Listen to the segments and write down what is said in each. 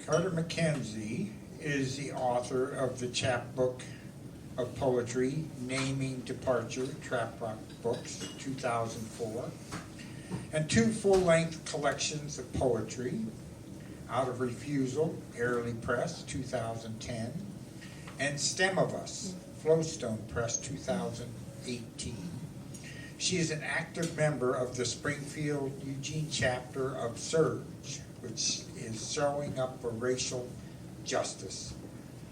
Carter McKenzie is the author of the chapbook of poetry, Naming Departure, Trap Rock Books, 2004, and two full-length collections of poetry, Out of Refusal, Tsunami Press, 2010, and Stem of Us, Flowstone Press, 2018. She is an active member of the Springfield, Eugene chapter of Surge, which is showing up for racial justice.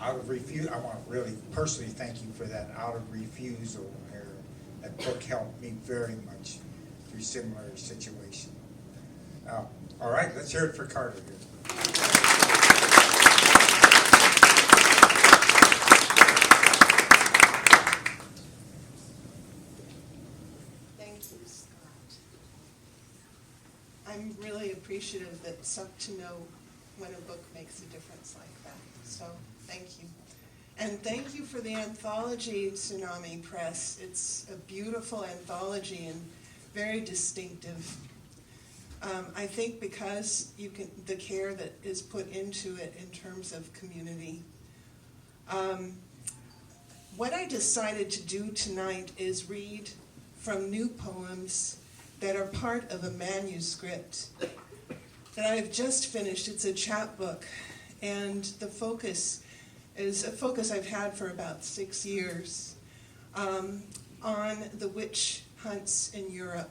Out of Refusal, I want to really personally thank you for that, Out of Refusal. That book helped me very much through similar situation. All right, let's hear it for Carter here. Thank you, Scott. I'm really appreciative that to know when a book makes a difference like that. So thank you. And thank you for the anthology, Tsunami Press. It's a beautiful anthology and very distinctive. I think because the care that is put into it in terms of community. What I decided to do tonight is read from new poems that are part of a manuscript that I've just finished. It's a chapbook, and the focus is a focus I've had for about 6 years on the witch hunts in Europe,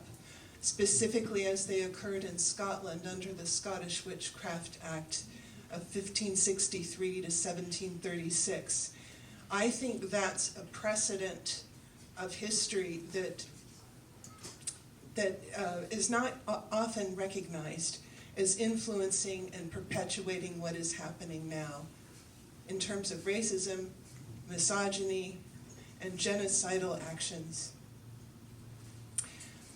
specifically as they occurred in Scotland under the Scottish Witchcraft Act of 1563 to 1736. I think that's a precedent of history that is not often recognized as influencing and perpetuating what is happening now in terms of racism, misogyny, and genocidal actions.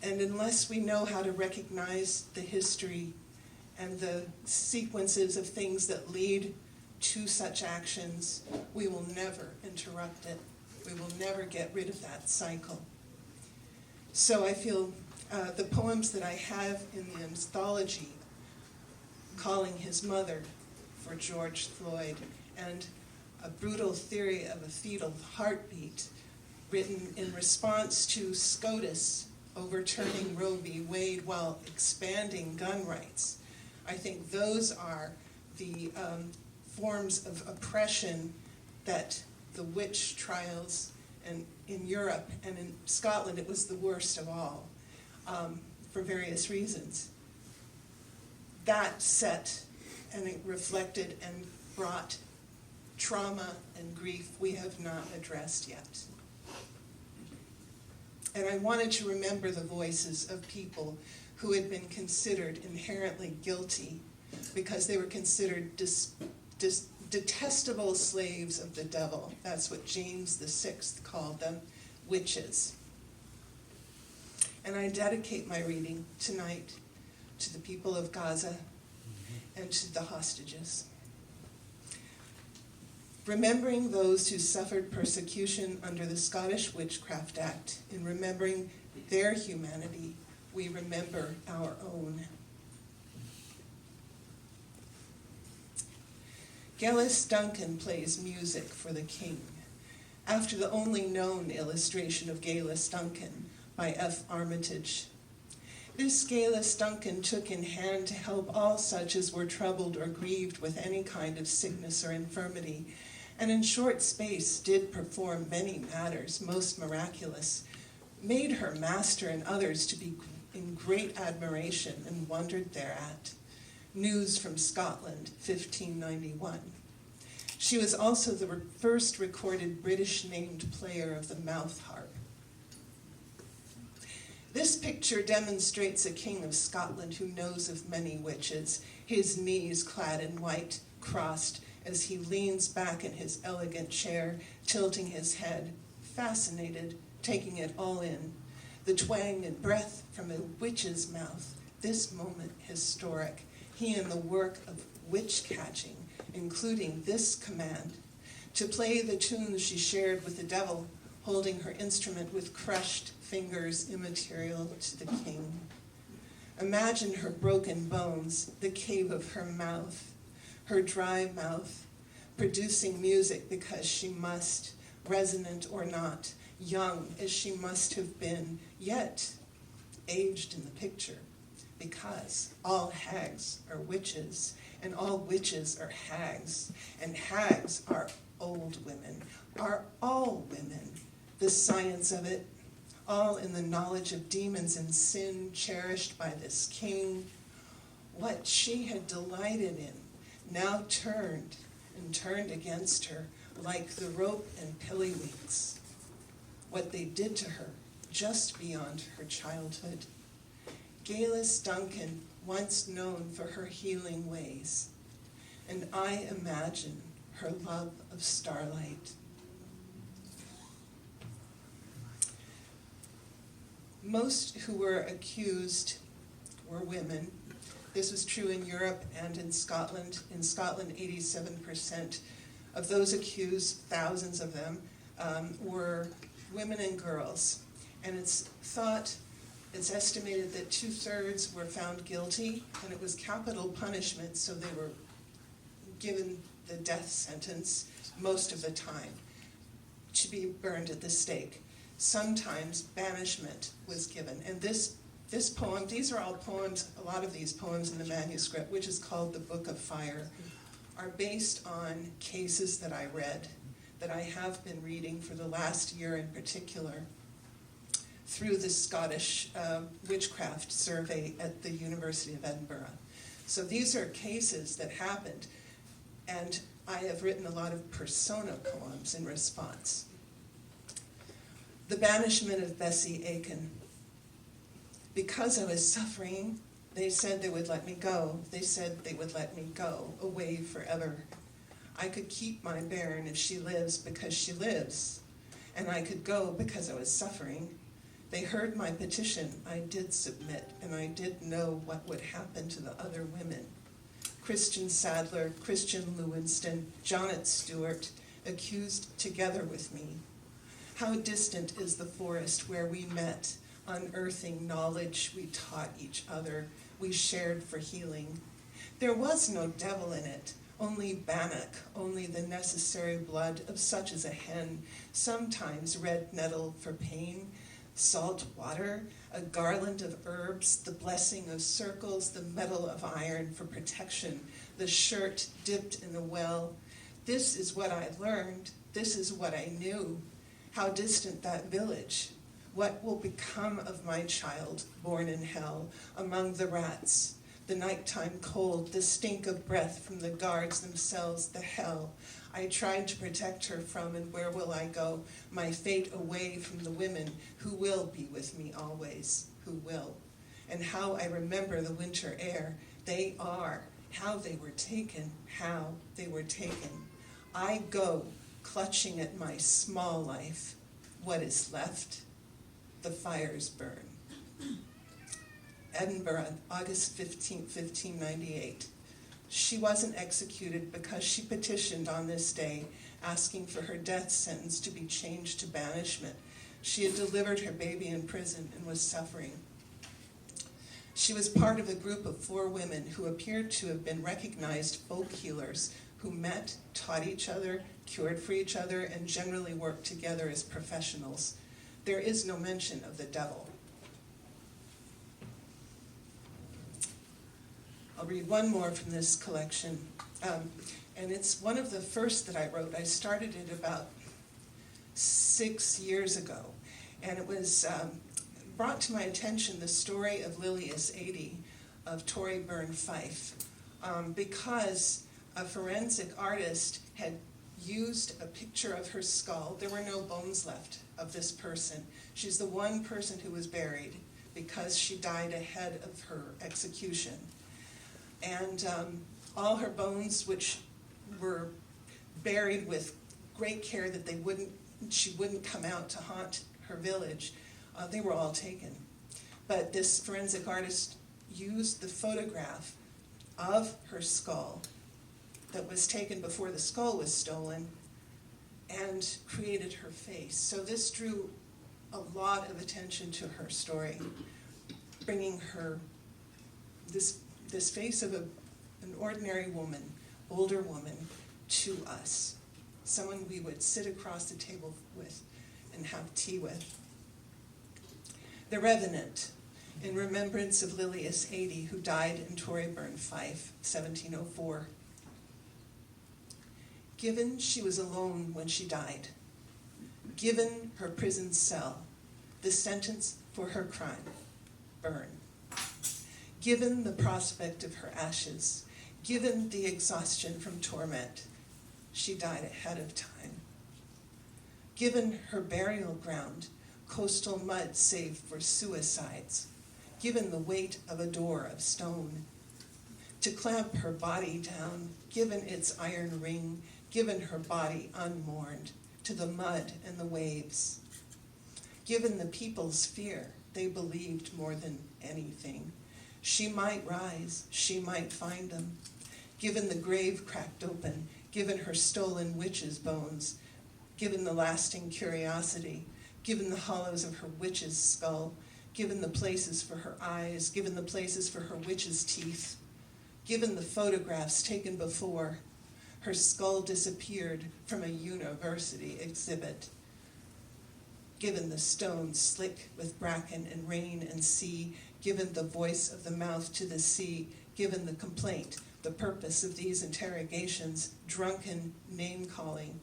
And unless we know how to recognize the history and the sequences of things that lead to such actions, we will never interrupt it. We will never get rid of that cycle. So I feel the poems that I have in the anthology, Calling His Mother for George Floyd, and A Brutal Theory of a Fetal Heartbeat, written in response to SCOTUS overturning Roe v. Wade while expanding gun rights. I think those are the forms of oppression that the witch trials in Europe and in Scotland, it was the worst of all, for various reasons. That set and it reflected and brought trauma and grief we have not addressed yet. And I wanted to remember the voices of people who had been considered inherently guilty because they were considered detestable slaves of the devil. That's what James VI called them, witches. And I dedicate my reading tonight to the people of Gaza and to the hostages. Remembering those who suffered persecution under the Scottish Witchcraft Act, in remembering their humanity, we remember our own. Gillis Duncan plays music for the king, after the only known illustration of Gillis Duncan by F. Armitage. This Gillis Duncan took in hand to help all such as were troubled or grieved with any kind of sickness or infirmity, and in short space did perform many matters most miraculous, made her master and others to be in great admiration and wondered thereat. News from Scotland, 1591. She was also the first recorded British named player of the mouth harp. This picture demonstrates a king of Scotland who knows of many witches, his knees clad in white, crossed, as he leans back in his elegant chair, tilting his head, fascinated, taking it all in. The twang and breath from a witch's mouth, this moment historic. He in the work of witch-catching, including this command, to play the tunes she shared with the devil, holding her instrument with crushed fingers immaterial to the king. Imagine her broken bones, the cave of her mouth, her dry mouth, producing music because she must, resonant or not, young as she must have been, yet aged in the picture, because all hags are witches, and all witches are hags, and hags are old women, are all women. The science of it, all in the knowledge of demons and sin cherished by this king. What she had delighted in now turned and turned against her like the rope and pillywigs. What they did to her just beyond her childhood. Galis Duncan, once known for her healing ways, and I imagine her love of starlight. Most who were accused were women. This was true in Europe and in Scotland. In Scotland, 87% of those accused, thousands of them, were women and girls. And it's estimated that 2/3 were found guilty, and it was capital punishment, so they were given the death sentence most of the time, to be burned at the stake. Sometimes banishment was given. And this poem, these are all poems, a lot of these poems in the manuscript, which is called the Book of Fire, are based on cases that I read, that I have been reading for the last year in particular, through the Scottish witchcraft survey at the University of Edinburgh. So these are cases that happened, and I have written a lot of persona poems in response. The banishment of Bessie Aiken. Because I was suffering, they said they would let me go. They said they would let me go away forever. I could keep my bairn if she lives because she lives, and I could go because I was suffering. They heard my petition. I did submit, and I did know what would happen to the other women. Christian Sadler, Christian Lewinston, Jonet Stewart, accused together with me. How distant is the forest where we met, unearthing knowledge we taught each other, we shared for healing. There was no devil in it, only bannock, only the necessary blood of such as a hen, sometimes red nettle for pain, salt water, a garland of herbs, the blessing of circles, the metal of iron for protection, the shirt dipped in a well. This is what I learned, this is what I knew. How distant that village. What will become of my child, born in hell, among the rats? The nighttime cold, the stink of breath from the guards themselves, the hell I tried to protect her from, and where will I go? My fate away from the women who will be with me always, who will. And how I remember the winter air. They are, how they were taken, how they were taken. I go, clutching at my small life. What is left? The fires burn. Edinburgh, August 15, 1598. She wasn't executed because she petitioned on this day, asking for her death sentence to be changed to banishment. She had delivered her baby in prison and was suffering. She was part of a group of 4 women who appeared to have been recognized folk healers who met, taught each other, cured for each other, and generally worked together as professionals. There is no mention of the devil. I'll read one more from this collection, and it's one of the first that I wrote. I started it about 6 years ago, and it was brought to my attention the story of Lilius 80 of Tory Byrne Fife, because a forensic artist had used a picture of her skull. There were no bones left of this person. She's the one person who was buried because she died ahead of her execution. And all her bones, which were buried with great care that she wouldn't come out to haunt her village, they were all taken. But this forensic artist used the photograph of her skull that was taken before the skull was stolen and created her face. So this drew a lot of attention to her story, bringing her this face of an ordinary woman older woman to us, someone we would sit across the table with and have tea with. The Revenant, in remembrance of Lilias 80, who died in Toryburn, Fife, 1704. Given she was alone when she died, given her prison cell, the sentence for her crime, burn. Given the prospect of her ashes, given the exhaustion from torment, she died ahead of time. Given her burial ground, coastal mud save for suicides, given the weight of a door of stone, to clamp her body down, given its iron ring, given her body unmourned, to the mud and the waves. Given the people's fear, they believed more than anything. She might rise, she might find them. Given the grave cracked open, given her stolen witches' bones, given the lasting curiosity, given the hollows of her witch's skull, given the places for her eyes, given the places for her witch's teeth, given the photographs taken before, her skull disappeared from a university exhibit. Given the stones slick with bracken and rain and sea, given the voice of the mouth to the sea, given the complaint, the purpose of these interrogations, drunken name-calling,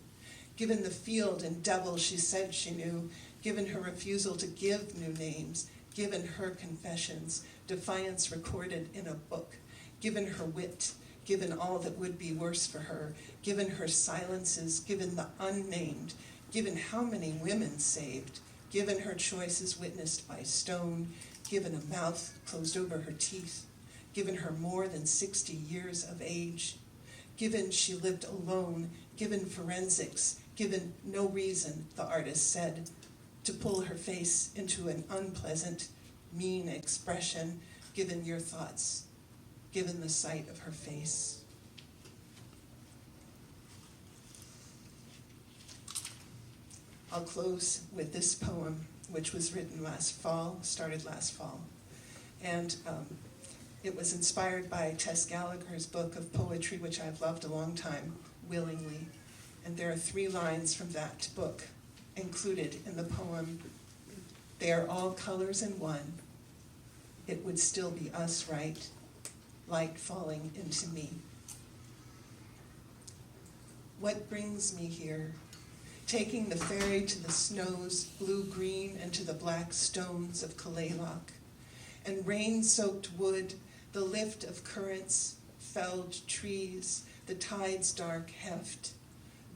given the field and devil she said she knew, given her refusal to give new names, given her confessions, defiance recorded in a book, given her wit, given all that would be worse for her, given her silences, given the unnamed, given how many women saved, given her choices witnessed by stone, given a mouth closed over her teeth, given her more than 60 years of age, given she lived alone, given forensics, given no reason, the artist said, to pull her face into an unpleasant, mean expression, given your thoughts, given the sight of her face. I'll close with this poem, which was written started last fall. And it was inspired by Tess Gallagher's book of poetry, which I've loved a long time, Willingly. And there are 3 lines from that book included in the poem. They are all colors in one. It would still be us, right? Light falling into me. What brings me here? Taking the ferry to the snows, blue-green, and to the black stones of Kalaylock, and rain-soaked wood, the lift of currents, felled trees, the tide's dark heft,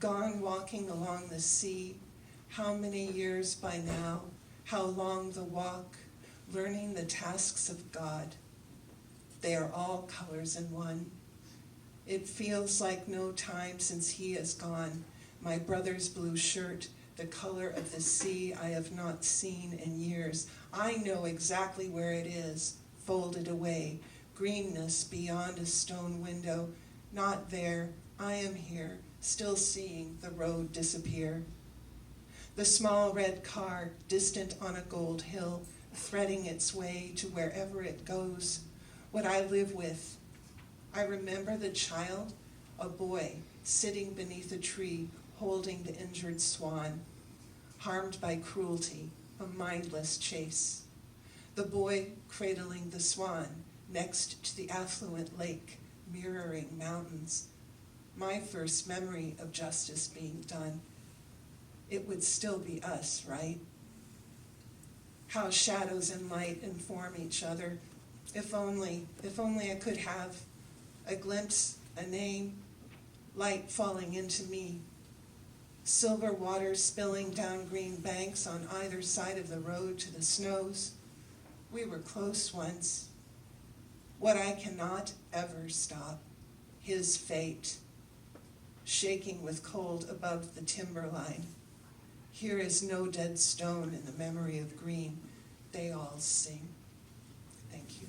gone walking along the sea, how many years by now, how long the walk, learning the tasks of God. They are all colors in one. It feels like no time since he is gone. My brother's blue shirt, the color of the sea I have not seen in years. I know exactly where it is, folded away, greenness beyond a stone window. Not there, I am here, still seeing the road disappear. The small red car, distant on a gold hill, threading its way to wherever it goes. What I live with. I remember the child, a boy, sitting beneath a tree, holding the injured swan, harmed by cruelty, a mindless chase. The boy cradling the swan next to the affluent lake, mirroring mountains. My first memory of justice being done. It would still be us, right? How shadows and light inform each other. If only I could have a glimpse, a name, light falling into me. Silver water spilling down green banks on either side of the road to the snows. We were close once. What I cannot ever stop, his fate, shaking with cold above the timberline. Here is no dead stone in the memory of green. They all sing. Thank you.